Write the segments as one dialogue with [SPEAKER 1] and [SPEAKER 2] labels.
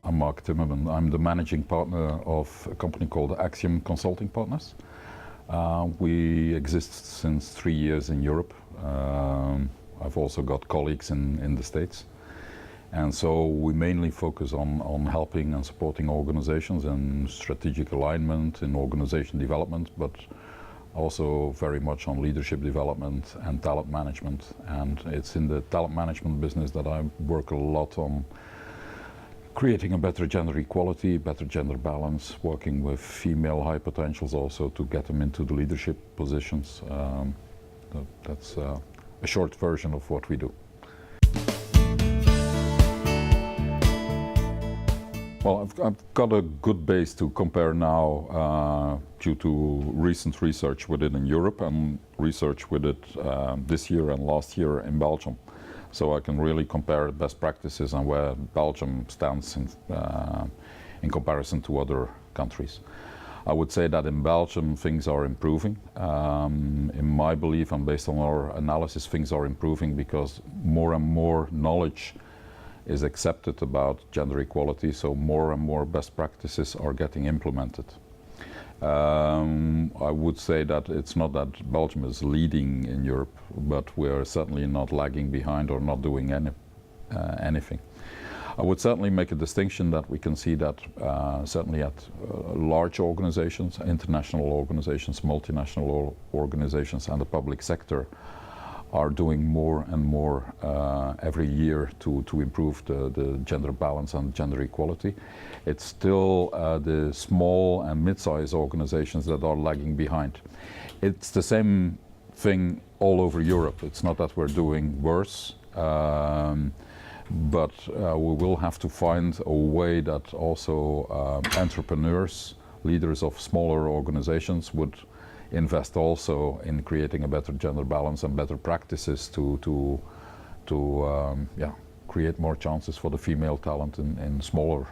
[SPEAKER 1] I'm Marc Timmerman. I'm the managing partner of a company called Axiom Consulting Partners. We exist since 3 years in Europe. I've also got colleagues in the States. And so we mainly focus on helping and supporting organizations in strategic alignment, in organization development, but also very much on leadership development and talent management. And it's in the talent management business that I work a lot on creating a better gender equality, better gender balance, working with female high potentials also to get them into the leadership positions. That's a short version of what we do. Well, I've got a good base to compare now due to recent research with it in Europe and research with it this year and last year in Belgium. So I can really compare best practices and where Belgium stands in comparison to other countries. I would say that in Belgium things are improving. In my belief and based on our analysis, things are improving because more and more knowledge is accepted about gender equality, so more and more best practices are getting implemented. I would say that it's not that Belgium is leading in Europe, but we're certainly not lagging behind or not doing anything. I would certainly make a distinction that we can see that certainly at large organizations, international organizations, multinational organizations and the public sector are doing more and more every year to improve the gender balance and gender equality. It's still the small and mid-sized organizations that are lagging behind. It's the same thing all over Europe. It's not that we're doing worse, but we will have to find a way that also entrepreneurs, leaders of smaller organizations would invest also in creating a better gender balance and better practices to create more chances for the female talent in smaller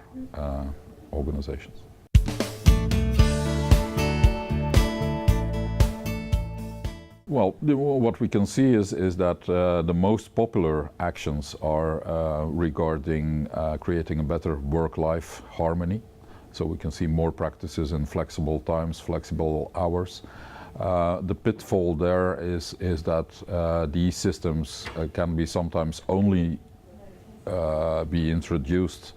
[SPEAKER 1] organizations. Well, what we can see is that the most popular actions are regarding creating a better work-life harmony. So we can see more practices in flexible times, flexible hours. The pitfall there is that these systems can be sometimes only be introduced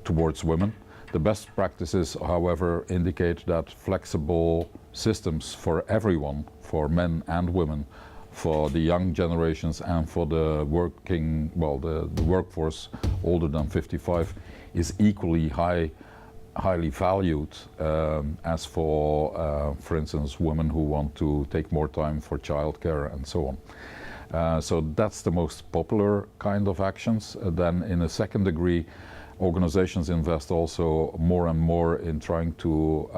[SPEAKER 1] towards women. The best practices, however, indicate that flexible systems for everyone, for men and women, for the young generations and for the the workforce older than 55 is equally highly valued as for instance, women who want to take more time for childcare and so on. So that's the most popular kind of actions. Then in a second degree, organizations invest also more and more in trying to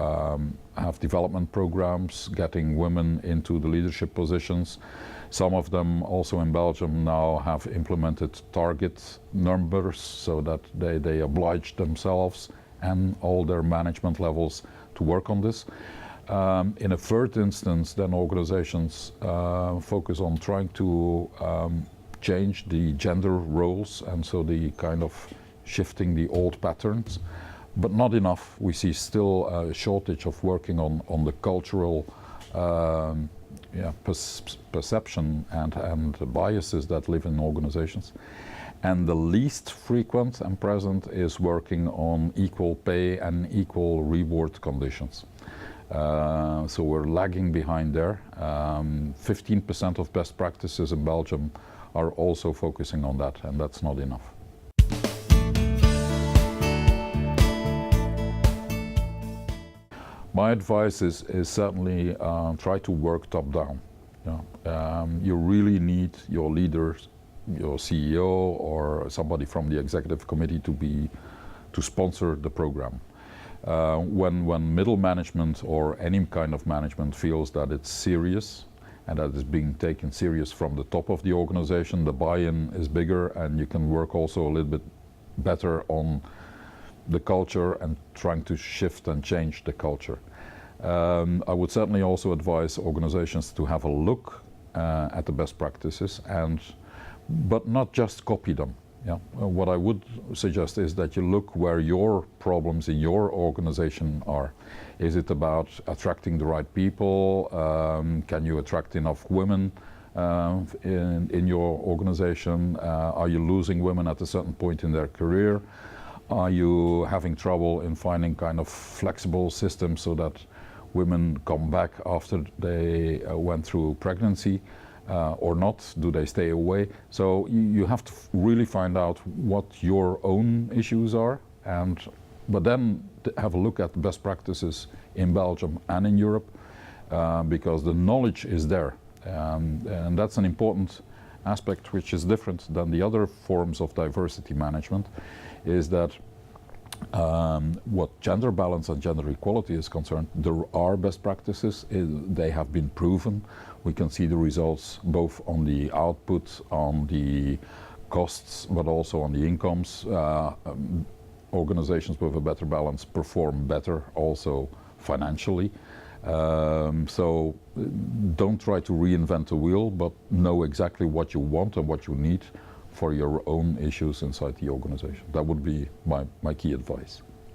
[SPEAKER 1] have development programs, getting women into the leadership positions. Some of them also in Belgium now have implemented target numbers so that they oblige themselves and all their management levels to work on this. In a third instance, then organizations focus on trying to change the gender roles, and so the kind of shifting the old patterns, but not enough. We see still a shortage of working on the cultural perception and biases that live in organizations. And the least frequent and present is working on equal pay and equal reward conditions. So we're lagging behind there. 15% of best practices in Belgium are also focusing on that, and that's not enough. My advice is certainly try to work top down. You really need your leaders, your CEO or somebody from the executive committee to sponsor the program. When middle management or any kind of management feels that it's serious and that it's being taken serious from the top of the organization, the buy-in is bigger and you can work also a little bit better on the culture and trying to shift and change the culture. I would certainly also advise organizations to have a look at the best practices but not just copy them. Yeah. What I would suggest is that you look where your problems in your organization are. Is it about attracting the right people? Can you attract enough women in your organization? Are you losing women at a certain point in their career? Are you having trouble in finding kind of flexible systems so that women come back after they went through pregnancy? Or not? Do they stay away? So you have to really find out what your own issues are, but then have a look at best practices in Belgium and in Europe, because the knowledge is there, and that's an important aspect which is different than the other forms of diversity management, is that what gender balance and gender equality is concerned, there are best practices. They have been proven. We can see the results both on the output, on the costs, but also on the incomes. Organizations with a better balance perform better also financially. So don't try to reinvent the wheel, but know exactly what you want and what you need for your own issues inside the organization. That would be my key advice.